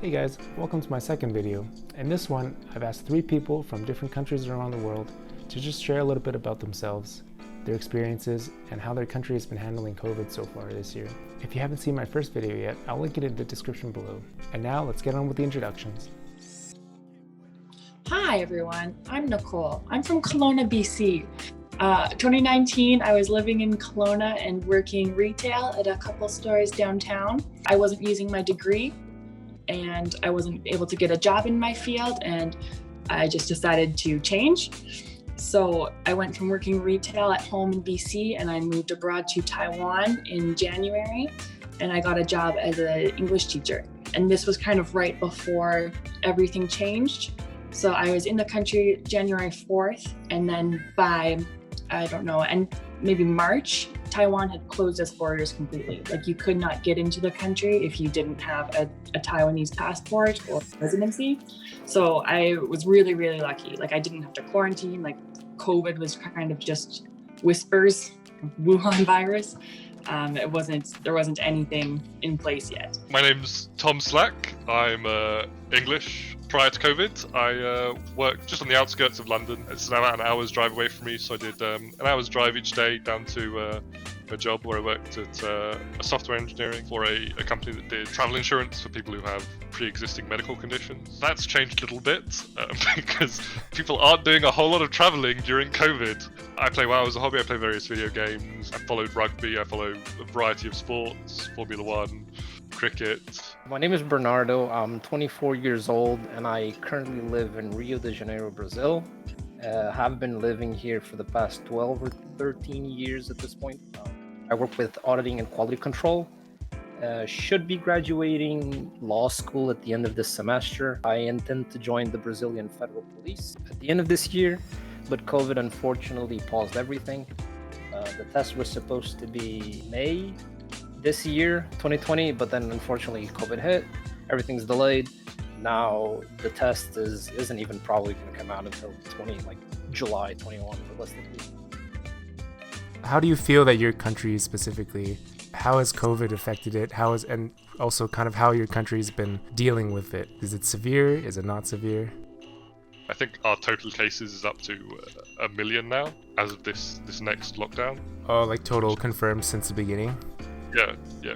Hey guys, welcome to my second video. In this one, I've asked 3 people from different countries around the world to just share a little bit about themselves, their experiences, and how their country has been handling COVID so far this year. If you haven't seen my first video yet, I'll link it in the description below. And now let's get on with the introductions. Hi everyone, I'm Nicole. I'm from Kelowna, BC. 2019, I was living in Kelowna and working retail at a couple stores downtown. I wasn't using my degree and I wasn't able to get a job in my field, and I just decided to change. So I went from working retail at home in BC and I moved abroad to Taiwan in January, and I got a job as an English teacher. And this was kind of right before everything changed. So I was in the country January 4th, and then by, I don't know, and maybe March, Taiwan had closed its borders completely. Like, you could not get into the country if you didn't have a Taiwanese passport or residency. So I was really, really lucky. Like, I didn't have to quarantine. Like, COVID was kind of just whispers, Wuhan virus. There wasn't anything in place yet. My name's Tom Slack. I'm English. Prior to COVID, I worked just on the outskirts of London. It's about an hour's drive away from me, so I did an hour's drive each day down to a job where I worked at a software engineering for a company that did travel insurance for people who have pre-existing medical conditions. That's changed a little bit because people aren't doing a whole lot of traveling during COVID. I play WoW as a hobby. I play various video games. I followed rugby. I follow a variety of sports, Formula One, cricket. My name is Bernardo. I'm 24 years old and I currently live in Rio de Janeiro, Brazil. Have been living here for the past 12 or 13 years at this point. I work with auditing and quality control. Should be graduating law school at the end of this semester. I intend to join the Brazilian Federal Police at the end of this year, but COVID unfortunately paused everything. The test was supposed to be May this year, 2020, but then unfortunately COVID hit. Everything's delayed. Now the test isn't even probably going to come out until July 21 realistically. How do you feel that your country specifically, how has COVID affected it? And also kind of how your country's been dealing with it? Is it severe? Is it not severe? I think our total cases is up to 1 million now as of this next lockdown. Oh, like total confirmed since the beginning? Yeah,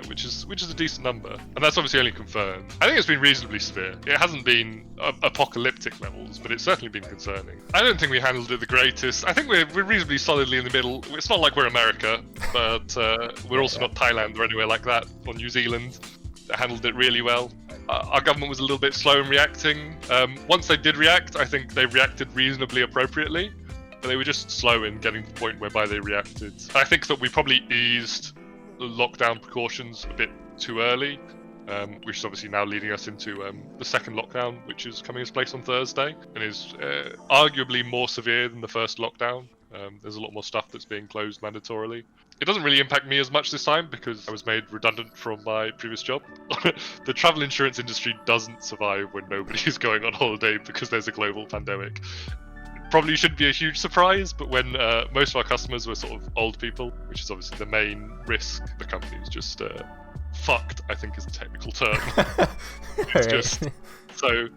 which is a decent number, and that's obviously only confirmed. I think it's been reasonably severe. It hasn't been apocalyptic levels, but it's certainly been concerning. I don't think we handled it the greatest. I think we're reasonably solidly in the middle. It's not like we're America, but we're also not Thailand or anywhere like that, or New Zealand. That handled it really well. Our government was a little bit slow in reacting. Once they did react, I think they reacted reasonably appropriately, but they were just slow in getting to the point whereby they reacted. I think that we probably eased lockdown precautions a bit too early, which is obviously now leading us into the second lockdown, which is coming into place on Thursday and is arguably more severe than the first lockdown. There's a lot more stuff that's being closed mandatorily. It doesn't really impact me as much this time because I was made redundant from my previous job. The travel insurance industry doesn't survive when nobody is going on holiday because there's a global pandemic. Probably shouldn't be a huge surprise, but when most of our customers were sort of old people, which is obviously the main risk, the company was just fucked, I think is the technical term. It's just so.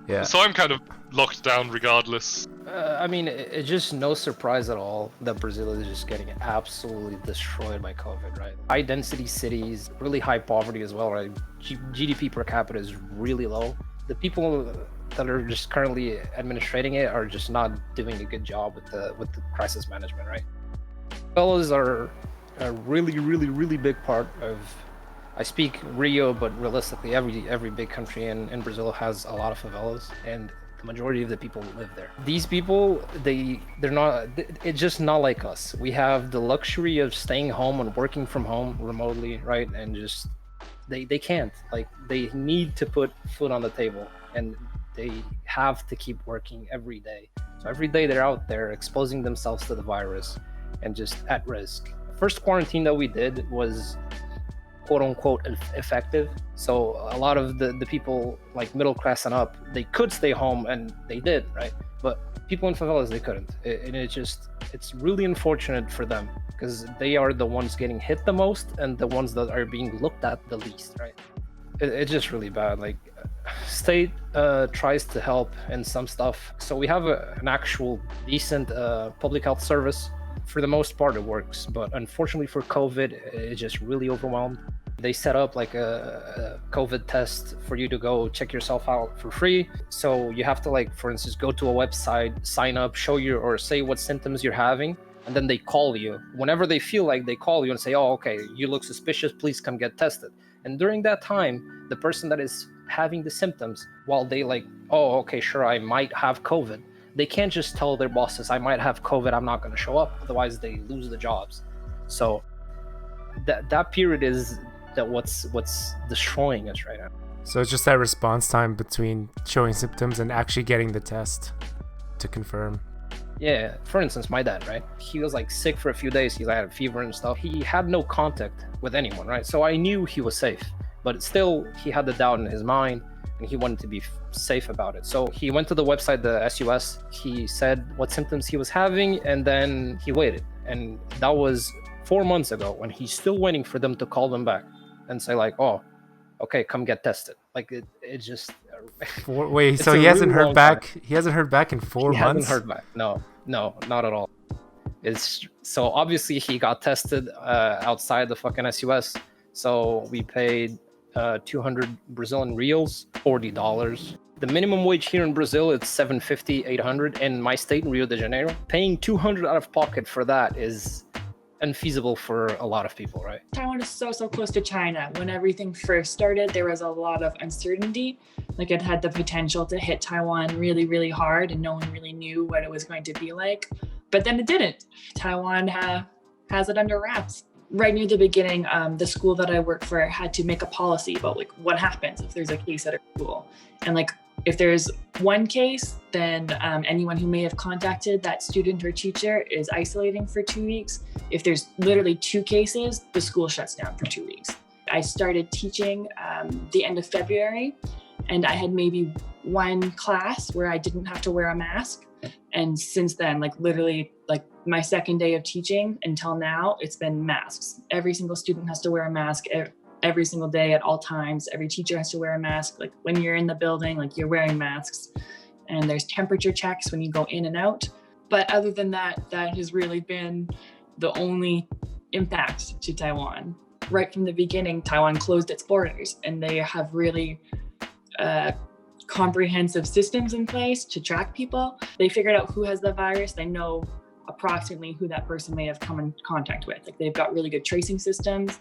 Yeah. So I'm kind of locked down regardless. I mean, it's just no surprise at all that Brazil is just getting absolutely destroyed by COVID, right? High density cities, really high poverty as well, right? GDP per capita is really low. The people that are just currently administrating it are just not doing a good job with the crisis management, right? Favelas are a really big part of, I speak Rio, but realistically every big country in Brazil has a lot of favelas, and the majority of the people live there. These people, they're not, it's just not like us. We have the luxury of staying home and working from home remotely, right? And just they can't, like, they need to put food on the table, and they have to keep working every day. So every day they're out there exposing themselves to the virus and just at risk. First quarantine that we did was quote unquote effective. So a lot of the people like middle class and up, they could stay home and they did, right? But people in favelas, they couldn't. And it's really unfortunate for them because they are the ones getting hit the most and the ones that are being looked at the least, right? It's just really bad. Like, state tries to help in some stuff. So we have an actual decent public health service. For the most part, it works. But unfortunately for COVID, it's just really overwhelmed. They set up like a COVID test for you to go check yourself out for free. So you have to, like, for instance, go to a website, sign up, show your, or say what symptoms you're having. And then they call you. Whenever they feel like, they call you and say, oh, okay, you look suspicious, please come get tested. And during that time, the person that is having the symptoms, while they like, oh, okay, sure, I might have COVID, they can't just tell their bosses, I might have COVID, I'm not going to show up. Otherwise, they lose the jobs. So that period is what's destroying us right now. So it's just that response time between showing symptoms and actually getting the test to confirm. Yeah, for instance, my dad, right? He was like sick for a few days. He had a fever and stuff. He had no contact with anyone, right? So I knew he was safe, but still he had the doubt in his mind and he wanted to be safe about it. So he went to the website, the SUS, he said what symptoms he was having, and then he waited. And that was 4 months ago, when he's still waiting for them to call them back and say like, oh, okay, come get tested. Like it just... Wait, so he hasn't heard back? He hasn't heard back in 4 months? He hasn't heard back. No, not at all. It's so obviously he got tested outside the fucking SUS. So we paid 200 Brazilian reals, $40. The minimum wage here in Brazil is 750, 800. In my state, in Rio de Janeiro, paying 200 out of pocket for that is unfeasible for a lot of people, right? Taiwan is so close to China. When everything first started, there was a lot of uncertainty. Like, it had the potential to hit Taiwan really, really hard, and no one really knew what it was going to be like. But then it didn't. Taiwan has it under wraps. Right near the beginning, the school that I work for had to make a policy about like what happens if there's a case at a school. And like, if there's one case, then anyone who may have contacted that student or teacher is isolating for 2 weeks. If there's literally 2 cases, the school shuts down for 2 weeks. I started teaching the end of February, and I had maybe one class where I didn't have to wear a mask. And since then, like literally like my second day of teaching until now, it's been masks. Every single student has to wear a mask every single day at all times. Every teacher has to wear a mask. Like when you're in the building, like you're wearing masks, and there's temperature checks when you go in and out. But other than that, that has really been the only impact to Taiwan. Right from the beginning, Taiwan closed its borders, and they have really comprehensive systems in place to track people. They figured out who has the virus. They know approximately who that person may have come in contact with. Like, they've got really good tracing systems.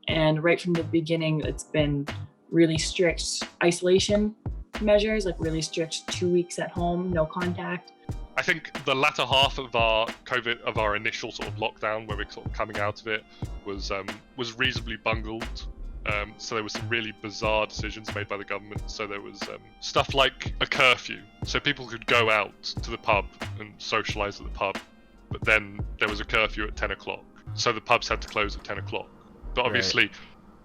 And right from the beginning, it's been really strict isolation measures, like really strict 2 weeks at home, no contact. I think the latter half of our COVID, of our initial sort of lockdown, where we're sort of coming out of it, was reasonably bungled. So there were some really bizarre decisions made by the government. So there was stuff like a curfew, so people could go out to the pub and socialise at the pub, but then there was a curfew at 10 o'clock, so the pubs had to close at 10 o'clock. But obviously,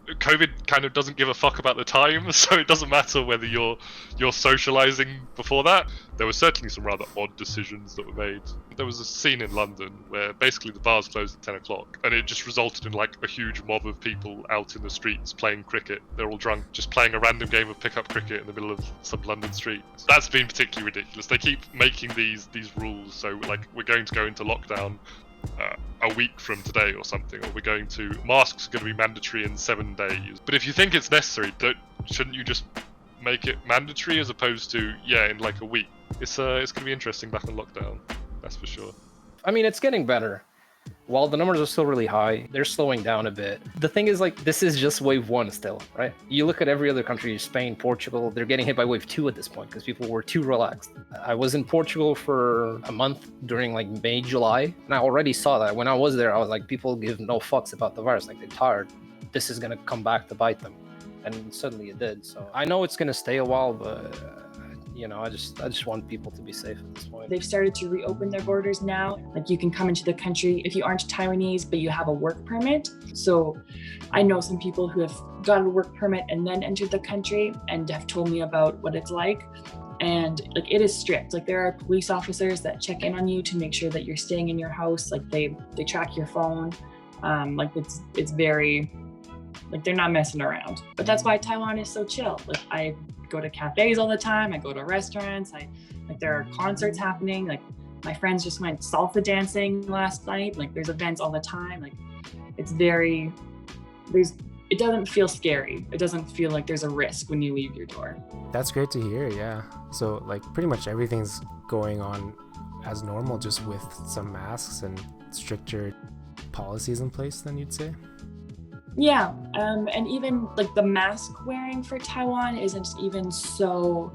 COVID kind of doesn't give a fuck about the time, so it doesn't matter whether you're socialising before that. There were certainly some rather odd decisions that were made. There was a scene in London where basically the bars closed at 10 o'clock, and it just resulted in like a huge mob of people out in the streets playing cricket. They're all drunk, just playing a random game of pickup cricket in the middle of some London street. That's been particularly ridiculous. They keep making these rules, so like we're going to go into lockdown a week from today or something, or masks are going to be mandatory in 7 days. But if you think it's necessary, shouldn't you just make it mandatory as opposed to in like a week? It's going to be interesting back in lockdown, that's for sure. I mean, it's getting better. While the numbers are still really high, they're slowing down a bit. The thing is, like, this is just wave 1 still, right? You look at every other country, Spain, Portugal, they're getting hit by wave 2 at this point because people were too relaxed. I was in Portugal for a month during like May, July, and I already saw that. When I was there, I was like, people give no fucks about the virus. Like, they're tired. This is going to come back to bite them. And suddenly it did. So I know it's going to stay a while, but I just want people to be safe at this point. They've started to reopen their borders now. Like, you can come into the country if you aren't Taiwanese, but you have a work permit. So I know some people who have got a work permit and then entered the country and have told me about what it's like. And like, it is strict. Like, there are police officers that check in on you to make sure that you're staying in your house. Like, they track your phone. Like, it's very Like they're not messing around. But that's why Taiwan is so chill. Like I go to cafes all the time. I go to restaurants. Like there are concerts happening. Like my friends just went salsa dancing last night. Like there's events all the time. Like it's very, it doesn't feel scary. It doesn't feel like there's a risk when you leave your door. That's great to hear, yeah. So like pretty much everything's going on as normal, just with some masks and stricter policies in place, then you'd say? Yeah, and even like the mask wearing for Taiwan isn't even so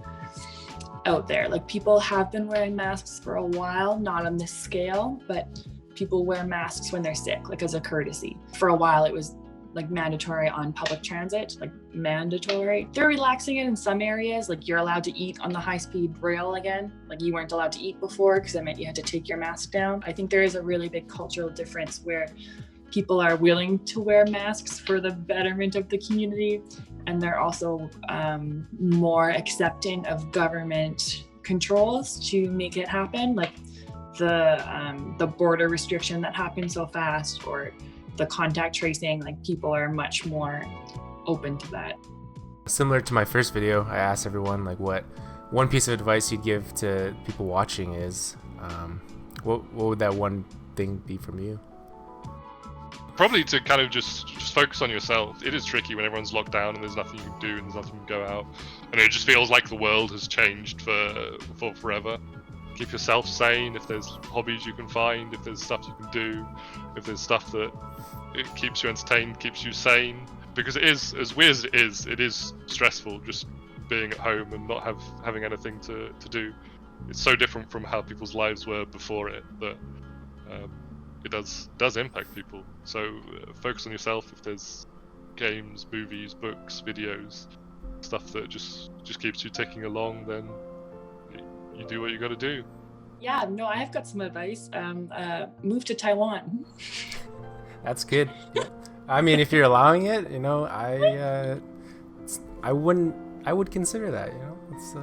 out there. Like people have been wearing masks for a while, not on this scale, but people wear masks when they're sick, like as a courtesy. For a while it was like mandatory on public transit, like mandatory. They're relaxing it in some areas, like you're allowed to eat on the high-speed rail again. Like you weren't allowed to eat before because that meant you had to take your mask down. I think there is a really big cultural difference where people are willing to wear masks for the betterment of the community, and they're also more accepting of government controls to make it happen, like the border restriction that happened so fast, or the contact tracing. Like people are much more open to that. Similar to my first video, I asked everyone like what one piece of advice you'd give to people watching is. What would that one thing be from you? Probably to kind of just focus on yourself. It is tricky when everyone's locked down and there's nothing you can do and there's nothing you can go out, and it just feels like the world has changed for forever. Keep yourself sane. If there's hobbies you can find, if there's stuff you can do, if there's stuff that it keeps you entertained, keeps you sane, because it is, as weird as it is stressful just being at home and not having anything to do. It's so different from how people's lives were before it that it does impact people. So focus on yourself. If there's games, movies, books, videos, stuff that just keeps you ticking along, then you do what you got to do. Yeah, no, I have got some advice. Move to Taiwan. That's good. I mean, if you're allowing it, you know, I would consider that. You know, it's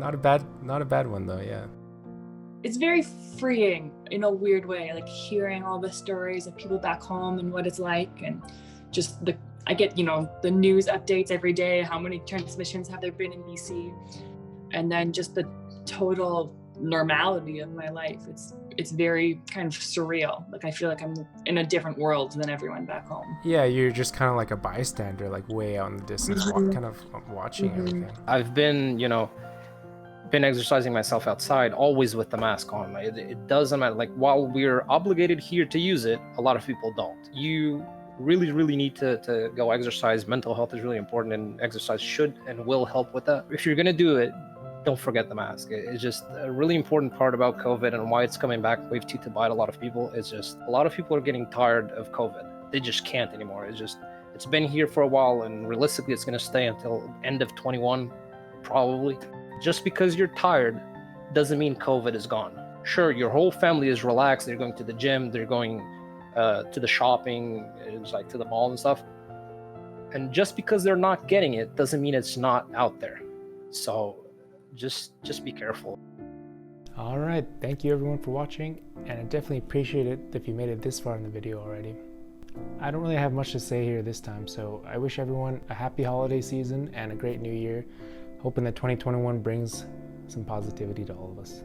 not a bad one though. Yeah. It's very freeing in a weird way, like hearing all the stories of people back home and what it's like, and just I get, you know, the news updates every day. How many transmissions have there been in BC? And then just the total normality of my life. It's very kind of surreal. Like I feel like I'm in a different world than everyone back home. Yeah, you're just kind of like a bystander, like way out in the distance, kind of watching everything. I've been, been exercising myself outside, always with the mask on. It doesn't matter. Like while we're obligated here to use it, a lot of people don't. You really need to go exercise. Mental health is really important, and exercise should and will help with that. If you're gonna do it, don't forget the mask. It's just a really important part about COVID and why it's coming back wave 2 to bite a lot of people. It's just a lot of people are getting tired of COVID. They just can't anymore. It's been here for a while, and realistically it's going to stay until end of 21 probably. Just because you're tired doesn't mean COVID is gone. Sure, your whole family is relaxed. They're going to the gym, they're going to the shopping, it's like to the mall and stuff. And just because they're not getting it doesn't mean it's not out there. So just be careful. All right, thank you everyone for watching, and I definitely appreciate it if you made it this far in the video already. I don't really have much to say here this time, so I wish everyone a happy holiday season and a great new year, hoping that 2021 brings some positivity to all of us.